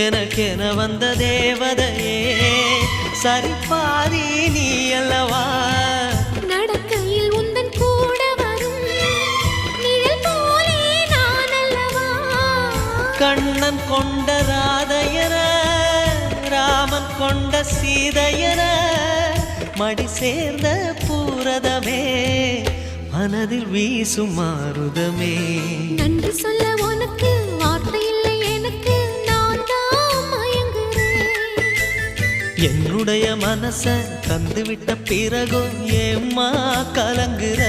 எனக்கென வந்த தேவதையே சரிபாதி நீ அல்லவா நடக்கையில் உந்தன் கூட வரும் நிழல் போலே நான் அல்லவா கண்ணன் கொண்ட ராதையர ராமன் கொண்ட சீதையர மடி சேர்ந்த பூரதமே மனதில் வீசும் மாருதமே நன்றி சொல்ல உனக்கு வார்த்தை இல்லை எனக்கு நான் தான் மயங்குறேன் என்னுடைய மனச தந்துவிட்ட பிறகும் ஏம்மா கலங்குற